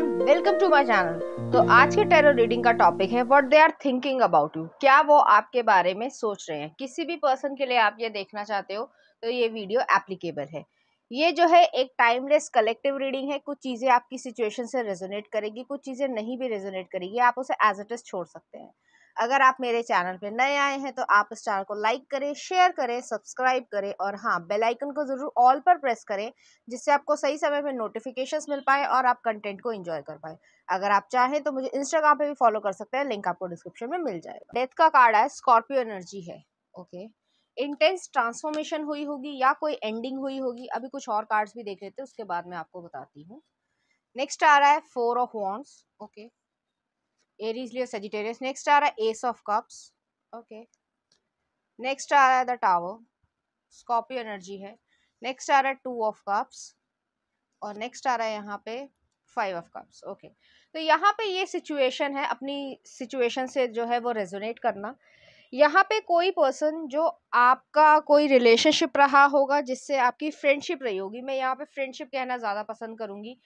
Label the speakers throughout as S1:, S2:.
S1: Everyone, welcome to my channel. तो आज के टैरो रीडिंग का टॉपिक है what they are thinking about you. क्या वो आपके बारे में सोच रहे हैं। किसी भी पर्सन के लिए आप ये देखना चाहते हो तो ये वीडियो एप्लीकेबल है। ये जो है एक टाइमलेस कलेक्टिव रीडिंग है। कुछ चीजें आपकी सिचुएशन से रेजोनेट करेगी, कुछ चीजें नहीं भी रेजोनेट करेगी। आप उसे एज इट इज छोड़ सकते हैं। अगर आप मेरे चैनल पे नए आए हैं तो आप इस चैनल को लाइक करें, शेयर करें, सब्सक्राइब करें और हाँ, बेल आइकन को जरूर ऑल पर प्रेस करें, जिससे आपको सही समय पे नोटिफिकेशंस मिल पाए और आप कंटेंट को एंजॉय कर पाए। अगर आप चाहें तो मुझे इंस्टाग्राम पे भी फॉलो कर सकते हैं, लिंक आपको डिस्क्रिप्शन में मिल जाएगा। डेथ का कार्ड है, स्कॉर्पियो एनर्जी है। ओके, इंटेंस ट्रांसफॉर्मेशन हुई होगी या कोई एंडिंग हुई होगी। अभी कुछ और कार्ड्स भी देख लेते हैं, उसके बाद मैं आपको बताती हूँ। नेक्स्ट आ रहा है 4 of wands. Okay, Aries Leo Sagittarius. Next आ रहा है ace of cups. Okay, next आ रहा है द टावर, स्कॉर्पियो एनर्जी है। नेक्स्ट आ रहा है 2 ऑफ कप्स और नेक्स्ट आ रहा है यहाँ पे 5 ऑफ कप्स। ओके, तो यहाँ पे ये सिचुएशन है, अपनी सिचुएशन से जो है वो रेजोनेट करना। यहाँ पे कोई पर्सन जो आपका कोई रिलेशनशिप रहा होगा, जिससे आपकी फ्रेंडशिप रही होगी। मैं यहाँ पे फ्रेंडशिप कहना ज़्यादा पसंद करूँगी,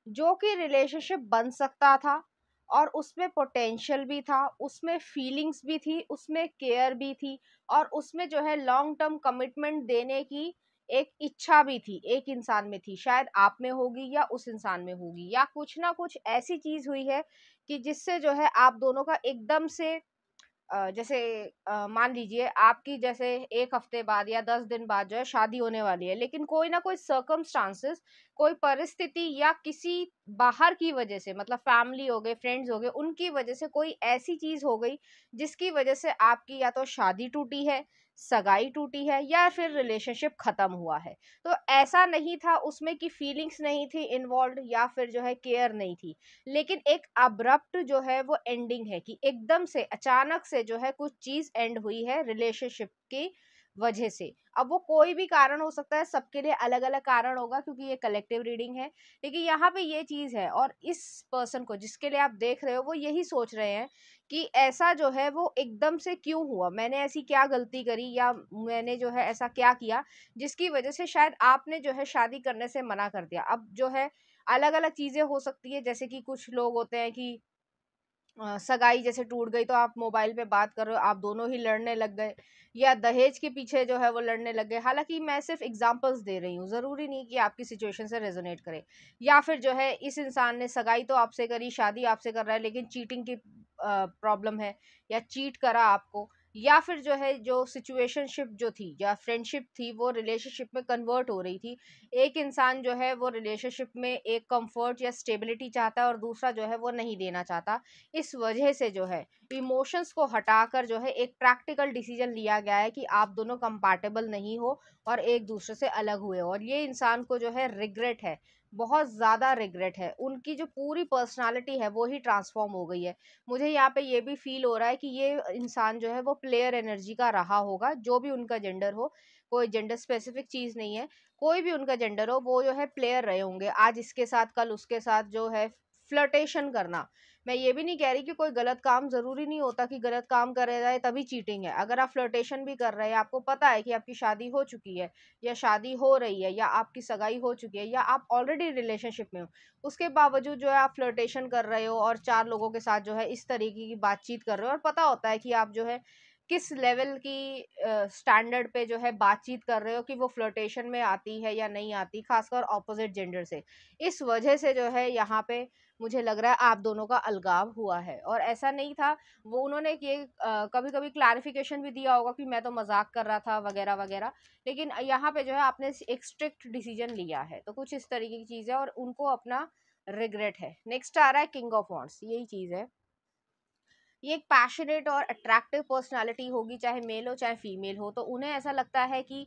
S1: जो कि रिलेशनशिप बन सकता था और उसमें पोटेंशियल भी था, उसमें फीलिंग्स भी थी, उसमें केयर भी थी और उसमें जो है लॉन्ग टर्म कमिटमेंट देने की एक इच्छा भी थी, एक इंसान में थी। शायद आप में होगी या उस इंसान में होगी, या कुछ ना कुछ ऐसी चीज हुई है कि जिससे जो है आप दोनों का एकदम से जैसे मान लीजिए आपकी जैसे 1 हफ्ते बाद या 10 दिन बाद जो है शादी होने वाली है, लेकिन कोई ना कोई सर्कमस्टांसेस, कोई परिस्थिति या किसी बाहर की वजह से, मतलब फैमिली हो गए, फ्रेंड्स हो गए, उनकी वजह से कोई ऐसी चीज हो गई जिसकी वजह से आपकी या तो शादी टूटी है, सगाई टूटी है, या फिर रिलेशनशिप खत्म हुआ है। तो ऐसा नहीं था उसमें कि फीलिंग्स नहीं थी इन्वॉल्व या फिर जो है केयर नहीं थी, लेकिन एक अब्रप्ट जो है वो एंडिंग है कि एकदम से अचानक से जो है कुछ चीज एंड हुई है रिलेशनशिप की वजह से। अब वो कोई भी कारण हो सकता है, सबके लिए अलग अलग कारण होगा क्योंकि ये कलेक्टिव रीडिंग है। लेकिन यहाँ पे ये चीज है, और इस पर्सन को जिसके लिए आप देख रहे हो वो यही सोच रहे हैं कि ऐसा जो है वो एकदम से क्यों हुआ, मैंने ऐसी क्या गलती करी या मैंने जो है ऐसा क्या किया जिसकी वजह से शायद आपने जो है शादी करने से मना कर दिया। अब जो है अलग अलग चीजें हो सकती है, जैसे कि कुछ लोग होते हैं कि सगाई जैसे टूट गई तो आप मोबाइल पे बात कर रहे हो, आप दोनों ही लड़ने लग गए, या दहेज के पीछे जो है वो लड़ने लग गए। हालांकि मैं सिर्फ एग्जांपल्स दे रही हूँ, जरूरी नहीं कि आपकी सिचुएशन से रेजोनेट करे। या फिर जो है इस इंसान ने सगाई तो आपसे करी, शादी आपसे कर रहा है, लेकिन चीटिंग की प्रॉब्लम है या चीट करा आपको। या फिर जो है जो सिचुएशनशिप जो थी या फ्रेंडशिप थी वो रिलेशनशिप में कन्वर्ट हो रही थी। एक इंसान जो है वो रिलेशनशिप में एक कंफर्ट या स्टेबिलिटी चाहता है और दूसरा जो है वो नहीं देना चाहता। इस वजह से जो है इमोशंस को हटाकर जो है एक प्रैक्टिकल डिसीजन लिया गया है कि आप दोनों कंपैटिबल नहीं हो और एक दूसरे से अलग हुए हो। और ये इंसान को जो है रिग्रेट है, बहुत ज़्यादा रिग्रेट है। उनकी जो पूरी पर्सनालिटी है वो ही ट्रांसफॉर्म हो गई है। मुझे यहाँ पे ये भी फील हो रहा है कि ये इंसान जो है वो प्लेयर एनर्जी का रहा होगा, जो भी उनका जेंडर हो। कोई जेंडर स्पेसिफिक चीज़ नहीं है, कोई भी उनका जेंडर हो, वो जो है प्लेयर रहे होंगे। आज इसके साथ कल उसके साथ जो है फ्लर्टेशन करना। मैं ये भी नहीं कह रही कि कोई गलत काम, जरूरी नहीं होता कि गलत काम करे जाए तभी चीटिंग है। अगर आप फ्लर्टेशन भी कर रहे हैं, आपको पता है कि आपकी शादी हो चुकी है या शादी हो रही है या आपकी सगाई हो चुकी है या आप ऑलरेडी रिलेशनशिप में हो, उसके बावजूद जो है आप फ्लर्टेशन कर रहे हो और 4 लोगों के साथ जो है इस तरीके की बातचीत कर रहे हो, और पता होता है कि आप जो है किस लेवल की स्टैंडर्ड पे जो है बातचीत कर रहे हो, कि वो फ्लर्टेशन में आती है या नहीं आती, खासकर ऑपोजिट जेंडर से। इस वजह से जो है यहाँ पे मुझे लग रहा है आप दोनों का अलगाव हुआ है। और ऐसा नहीं था, वो उन्होंने ये कभी कभी क्लैरिफिकेशन भी दिया होगा कि मैं तो मजाक कर रहा था वगैरह वगैरह, लेकिन यहाँ पे जो है आपने एक स्ट्रिक्ट डिसीजन लिया है। तो कुछ इस तरीके की चीज़ है और उनको अपना रिग्रेट है। नेक्स्ट आ रहा है किंग ऑफ वॉन्ड्स, यही चीज़ है। ये एक पैशनेट और अट्रैक्टिव पर्सनालिटी होगी, चाहे मेल हो चाहे फीमेल हो। तो उन्हें ऐसा लगता है कि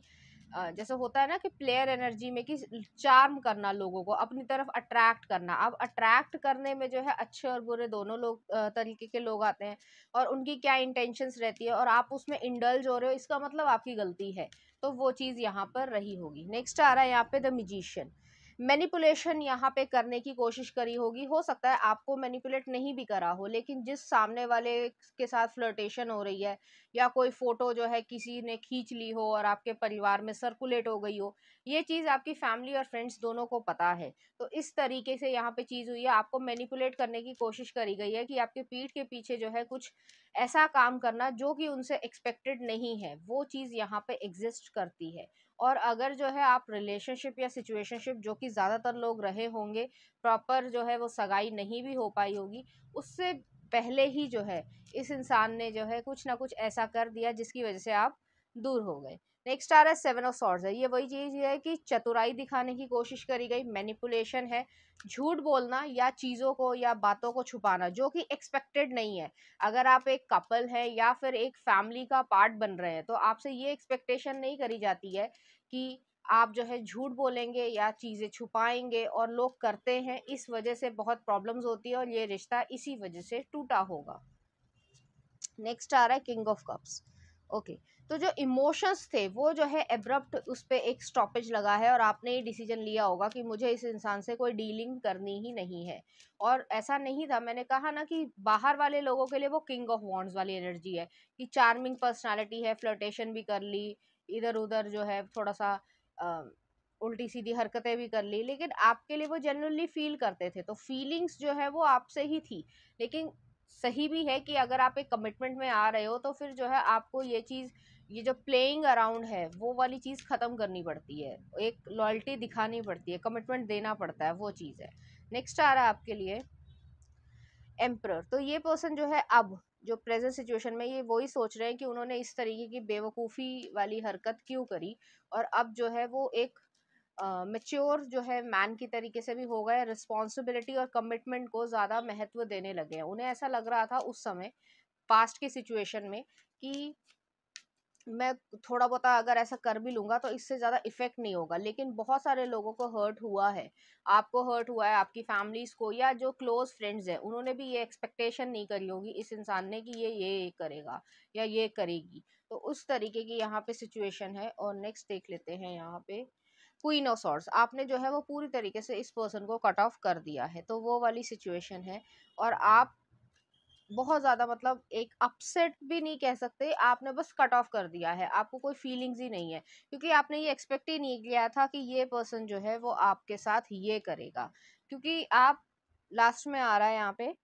S1: जैसे होता है ना कि प्लेयर एनर्जी में कि चार्म करना, लोगों को अपनी तरफ अट्रैक्ट करना। अब अट्रैक्ट करने में जो है अच्छे और बुरे दोनों लोग तरीके के लोग आते हैं, और उनकी क्या इंटेंशंस रहती है और आप उसमें इंडल्ज हो रहे हो, इसका मतलब आपकी गलती है। तो वो चीज़ यहाँ पर रही होगी। नेक्स्ट आ रहा है यहाँ पे द मैजिशियन। मैनिपुलेशन यहाँ पे करने की कोशिश करी होगी। हो सकता है आपको मैनिपुलेट नहीं भी करा हो, लेकिन जिस सामने वाले के साथ फ्लर्टेशन हो रही है या कोई फोटो जो है किसी ने खींच ली हो और आपके परिवार में सर्कुलेट हो गई हो, ये चीज़ आपकी फैमिली और फ्रेंड्स दोनों को पता है। तो इस तरीके से यहाँ पे चीज़ हुई है, आपको मैनिपुलेट करने की कोशिश करी गई है कि आपके पीठ के पीछे जो है कुछ ऐसा काम करना जो कि उनसे एक्सपेक्टेड नहीं है, वो चीज़ यहाँ पे एग्जिस्ट करती है। और अगर जो है आप रिलेशनशिप या सिचुएशनशिप, जो कि ज़्यादातर लोग रहे होंगे, प्रॉपर जो है वो सगाई नहीं भी हो पाई होगी, उससे पहले ही जो है इस इंसान ने जो है कुछ ना कुछ ऐसा कर दिया जिसकी वजह से आप दूर हो गए। नेक्स्ट आ रहा है सेवन ऑफ सॉर्ड्स है। ये वही चीज़ है कि चतुराई दिखाने की कोशिश करी गई, मैनिपुलेशन है, झूठ बोलना या चीज़ों को या बातों को छुपाना जो कि एक्सपेक्टेड नहीं है। अगर आप एक कपल है या फिर एक फैमिली का पार्ट बन रहे हैं, तो आपसे ये एक्सपेक्टेशन नहीं करी जाती है कि आप जो है झूठ बोलेंगे या चीज़ें छुपाएंगे, और लोग करते हैं, इस वजह से बहुत प्रॉब्लम्स होती है और ये रिश्ता इसी वजह से टूटा होगा। नेक्स्ट आ रहा है किंग ऑफ कप्स। ओके, तो जो इमोशंस थे वो जो है एब्रप्ट उस पर एक स्टॉपेज लगा है और आपने ये डिसीजन लिया होगा कि मुझे इस इंसान से कोई डीलिंग करनी ही नहीं है। और ऐसा नहीं था, मैंने कहा ना कि बाहर वाले लोगों के लिए वो किंग ऑफ वॉन्ड्स वाली एनर्जी है कि चार्मिंग पर्सनालिटी है, फ्लर्टेशन भी कर ली, इधर उधर जो है थोड़ा सा उल्टी सीधी हरकतें भी कर ली, लेकिन आपके लिए वो जेन्युइनली फील करते थे, तो फीलिंग्स जो है वो आपसे ही थी। लेकिन सही भी है कि अगर आप एक कमिटमेंट में आ रहे हो तो फिर जो है आपको ये चीज़, ये जो प्लेइंग अराउंड है वो वाली चीज़ ख़त्म करनी पड़ती है, एक लॉयल्टी दिखानी पड़ती है, कमिटमेंट देना पड़ता है, वो चीज़ है। नेक्स्ट आ रहा है आपके लिए एम्परर। तो ये पर्सन जो है अब जो प्रेजेंट सिचुएशन में, ये वही सोच रहे हैं कि उन्होंने इस तरीके की बेवकूफ़ी वाली हरकत क्यों करी, और अब जो है वो एक मेच्योर जो है मैन की तरीके से भी हो गए, रिस्पॉन्सिबिलिटी और कमिटमेंट को ज़्यादा महत्व देने लगे हैं। उन्हें ऐसा लग रहा था उस समय पास्ट की सिचुएशन में कि मैं थोड़ा बहुत अगर ऐसा कर भी लूंगा तो इससे ज़्यादा इफेक्ट नहीं होगा, लेकिन बहुत सारे लोगों को हर्ट हुआ है। आपको हर्ट हुआ है, आपकी फैमिलीज को, या जो क्लोज फ्रेंड्स हैं उन्होंने भी ये एक्सपेक्टेशन नहीं करी होगी इस इंसान ने कि ये करेगा या ये करेगी। तो उस तरीके की यहाँ पे सिचुएशन है। और नेक्स्ट देख लेते हैं यहाँ पे क्वीन ऑफ सॉर्ड्स। आपने जो है वो पूरी तरीके से इस पर्सन को कट ऑफ कर दिया है, तो वो वाली सिचुएशन है। और आप बहुत ज़्यादा, मतलब एक अपसेट भी नहीं कह सकते, आपने बस कट ऑफ कर दिया है, आपको कोई फीलिंग्स ही नहीं है, क्योंकि आपने ये एक्सपेक्ट ही नहीं किया था कि ये पर्सन जो है वो आपके साथ ये करेगा। क्योंकि आप लास्ट में आ रहा है यहाँ पे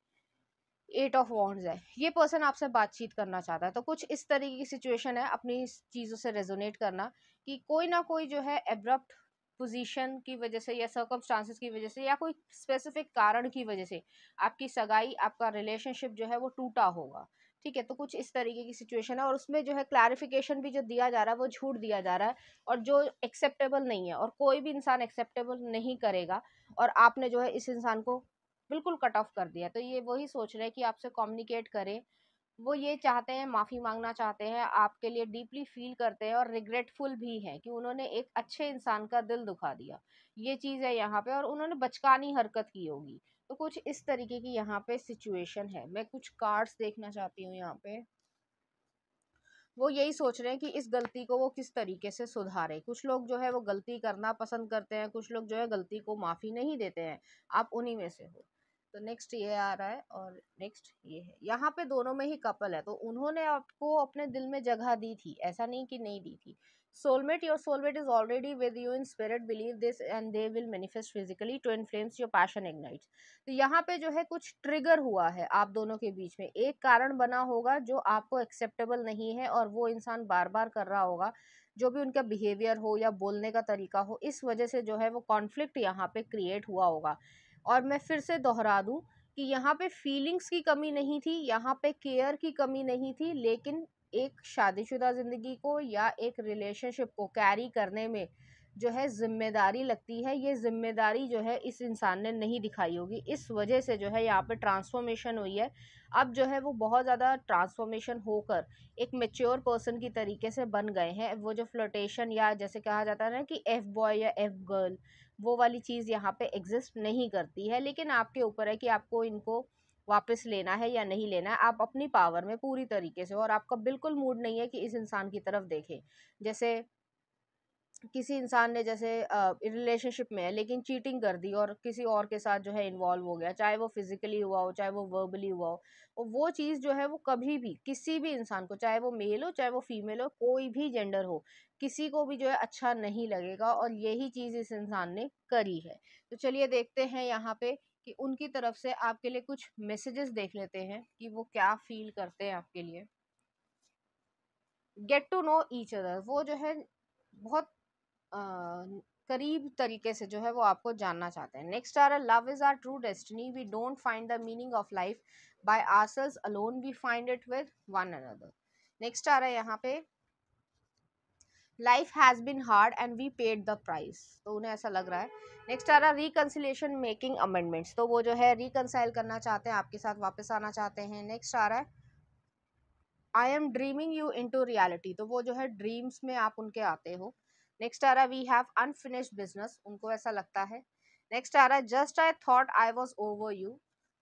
S1: एट ऑफ वॉन्ड्स है, ये पर्सन आपसे बातचीत करना चाहता है। तो कुछ इस तरीके की सिचुएशन है, अपनी इस चीज़ों से रेजोनेट करना कि कोई ना कोई जो है एब्रप्ट पोजीशन की वजह से या सर्कमस्टांसेस की वजह से या कोई स्पेसिफिक कारण की वजह से आपकी सगाई, आपका रिलेशनशिप जो है वो टूटा होगा। ठीक है, तो कुछ इस तरीके की सिचुएशन है, और उसमें जो है क्लैरिफिकेशन भी जो दिया जा रहा है वो झूठ दिया जा रहा है, और जो एक्सेप्टेबल नहीं है, और कोई भी इंसान एक्सेप्टेबल नहीं करेगा। और आपने जो है इस इंसान को बिल्कुल कट ऑफ कर दिया। तो ये वही सोच रहे हैं कि आपसे कम्युनिकेट करें, वो ये चाहते हैं, माफ़ी मांगना चाहते हैं, आपके लिए डीपली फील करते हैं और रिग्रेटफुल भी हैं कि उन्होंने एक अच्छे इंसान का दिल दुखा दिया। ये चीज़ है यहाँ पे, और उन्होंने बचकानी हरकत की होगी। तो कुछ इस तरीके की यहाँ पे सिचुएशन है। मैं कुछ कार्ड्स देखना चाहती हूँ यहाँ पे। वो यही सोच रहे हैं कि इस गलती को वो किस तरीके से सुधारे। कुछ लोग जो है वो गलती करना पसंद करते हैं, कुछ लोग जो है गलती को माफ़ी नहीं देते हैं, आप उन्हीं में से हो। तो नेक्स्ट ये आ रहा है, और नेक्स्ट ये है। यहाँ पे दोनों में ही कपल है, तो उन्होंने आपको अपने दिल में जगह दी थी, ऐसा नहीं कि नहीं दी थी। Soulmate, your soulmate is already with you in spirit, believe this and they will manifest physically to influence your passion ignites. तो यहाँ पे जो है कुछ ट्रिगर हुआ है आप दोनों के बीच में, एक कारण बना होगा जो आपको एक्सेप्टेबल नहीं है, और वो इंसान बार बार कर रहा होगा, जो भी उनका बिहेवियर हो या बोलने का तरीका हो, इस वजह से जो है वो कॉन्फ्लिक्ट यहाँ पे क्रिएट हुआ होगा। और मैं फिर से दोहरा दूं कि यहाँ पे फीलिंग्स की कमी नहीं थी, यहाँ पे केयर की कमी नहीं थी, लेकिन एक शादीशुदा ज़िंदगी को या एक रिलेशनशिप को कैरी करने में जो है जिम्मेदारी लगती है, ये जिम्मेदारी जो है इस इंसान ने नहीं दिखाई होगी, इस वजह से जो है यहाँ पे ट्रांसफॉर्मेशन हुई है। अब जो है वो बहुत ज़्यादा ट्रांसफॉर्मेशन होकर एक मेच्योर पर्सन की तरीके से बन गए हैं। वो जो फ्लर्टेशन या जैसे कहा जाता है ना कि एफ बॉय या एफ गर्ल, वो वाली चीज़ यहाँ पे एग्जिस्ट नहीं करती है। लेकिन आपके ऊपर है कि आपको इनको वापस लेना है या नहीं लेना है, आप अपनी पावर में पूरी तरीके से हो, और आपका बिल्कुल मूड नहीं है कि इस इंसान की तरफ देखें। जैसे किसी इंसान ने जैसे रिलेशनशिप में है लेकिन चीटिंग कर दी और किसी और के साथ जो है इन्वॉल्व हो गया, चाहे वो फिजिकली हुआ हो चाहे वो वर्बली हुआ हो, और वो चीज़ जो है वो कभी भी किसी भी इंसान को, चाहे वो मेल हो चाहे वो फीमेल हो, कोई भी जेंडर हो, किसी को भी जो है अच्छा नहीं लगेगा, और यही चीज़ इस इंसान ने करी है। तो चलिए देखते हैं यहाँ पे कि उनकी तरफ से आपके लिए कुछ मैसेजेस देख लेते हैं कि वो क्या फील करते हैं आपके लिए। Get to know each other, वो जो है बहुत अ, करीब तरीके से जो है वो आपको जानना चाहते हैं। नेक्स्ट आ रहा है, love is our true destiny, we don't find the meaning of life by ourselves alone, we find it with one another. Next आ रहा है यहाँ पे, life has been hard and we paid the price, तो उन्हें ऐसा लग रहा है। नेक्स्ट आ रहा है, रिकंसिलिएशन मेकिंग अमेंडमेंट्स, तो वो जो है रिकंसाइल करना चाहते हैं, आपके साथ वापस आना चाहते हैं। नेक्स्ट आ रहा है, I am dreaming you into reality, तो वो जो है ड्रीम्स में आप उनके आते हो। नेक्स्ट आ रहा है, वी हैव अनफिनिश्ड बिजनेस, उनको ऐसा लगता है। नेक्स्ट आ रहा है, just I thought I was over you,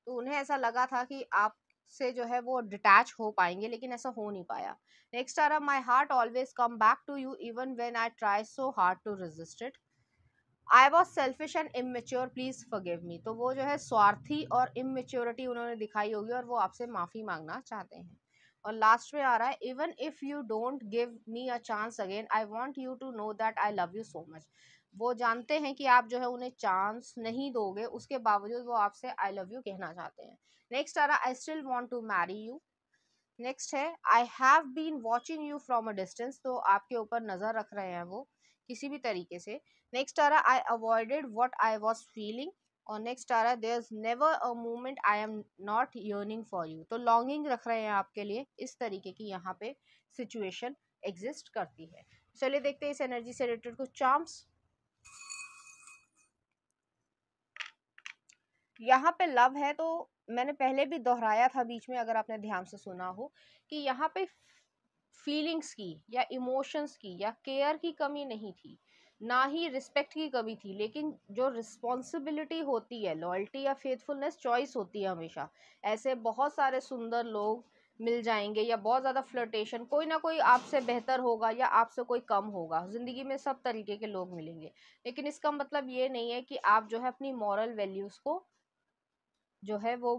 S1: तो उन्हें ऐसा लगा था कि आप से जो है वो डिटैच हो पाएंगे लेकिन ऐसा हो नहीं पाया। नेक्स्ट आ रहा है, my heart always come back to you even when I try so hard to resist it, I was selfish and immature please forgive me, तो वो जो है स्वार्थी और इमेच्योरिटी उन्होंने दिखाई होगी और वो आपसे माफी मांगना चाहते हैं। और लास्ट में आ रहा है, even if you don't give me a chance again I want you to know that I love you so much, वो जानते हैं कि आप जो है उन्हें चांस नहीं दोगे, उसके बावजूद वो आपसे आई लव यू कहना चाहते हैं। नेक्स्ट आ रहा है, I still want to marry you. Next है, I have been watching you from a distance, तो आपके ऊपर नजर रख रहे हैं वो किसी भी तरीके से। नेक्स्ट आ रहा है, I avoided what I was feeling. और नेक्स्ट आ रहा है, there is never a moment I am not yearning for you, तो लॉन्गिंग रख रहे हैं आपके लिए, इस तरीके की यहाँ पे सिचुएशन एग्जिस्ट करती है। चलिए देखते हैं इस एनर्जी से रिलेटेड कुछ चार्म्स। यहाँ पे लव है तो मैंने पहले भी दोहराया था बीच में, अगर आपने ध्यान से सुना हो, कि यहाँ पे फीलिंग्स की या इमोशंस की या केयर की कमी नहीं थी, ना ही रिस्पेक्ट की कमी थी, लेकिन जो रिस्पॉन्सिबिलिटी होती है, लॉयल्टी या फेथफुलनेस चॉइस होती है हमेशा। ऐसे बहुत सारे सुंदर लोग मिल जाएंगे या बहुत ज़्यादा फ्लर्टेशन, कोई ना कोई आपसे बेहतर होगा या आपसे कोई कम होगा, ज़िंदगी में सब तरीके के लोग मिलेंगे, लेकिन इसका मतलब ये नहीं है कि आप जो है अपनी मॉरल वैल्यूज़ को जो है वो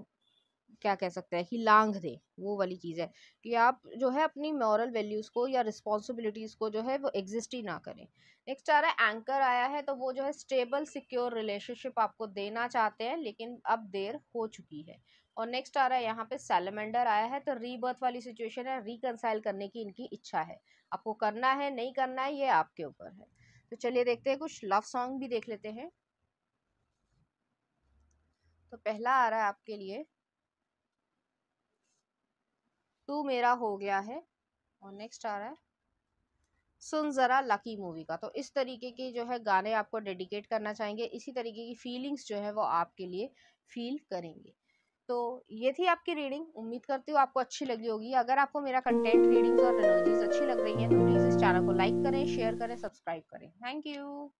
S1: क्या कह सकते हैं कि लांघ दे, वो वाली चीज़ है कि आप जो है अपनी मॉरल वैल्यूज़ को या रिस्पॉन्सिबिलिटीज़ को जो है वो एग्जिस्ट ही ना करें। नेक्स्ट आ रहा है, एंकर आया है, तो वो जो है स्टेबल सिक्योर रिलेशनशिप आपको देना चाहते हैं लेकिन अब देर हो चुकी है। और नेक्स्ट आ रहा है यहाँ पे सैलमेंडर आया है, तो रीबर्थ वाली सिचुएशन है, रिकंसाइल करने की इनकी इच्छा है, आपको करना है नहीं करना है ये आपके ऊपर है। तो चलिए देखते हैं, कुछ लव सॉन्ग भी देख लेते हैं। तो पहला आ रहा है आपके लिए, तू मेरा हो गया है। और नेक्स्ट आ रहा है, सुन जरा लकी मूवी का, तो इस तरीके के जो है गाने आपको डेडिकेट करना चाहेंगे, इसी तरीके की फीलिंग्स जो है वो आपके लिए फील करेंगे। तो ये थी आपकी रीडिंग, उम्मीद करती हूँ आपको अच्छी लगी होगी। अगर आपको मेरा कंटेंट, रीडिंग्स और एनर्जीज अच्छी लग रही हैं तो प्लीज़ इस चैनल को लाइक करें, शेयर करें, सब्सक्राइब करें। Thank you.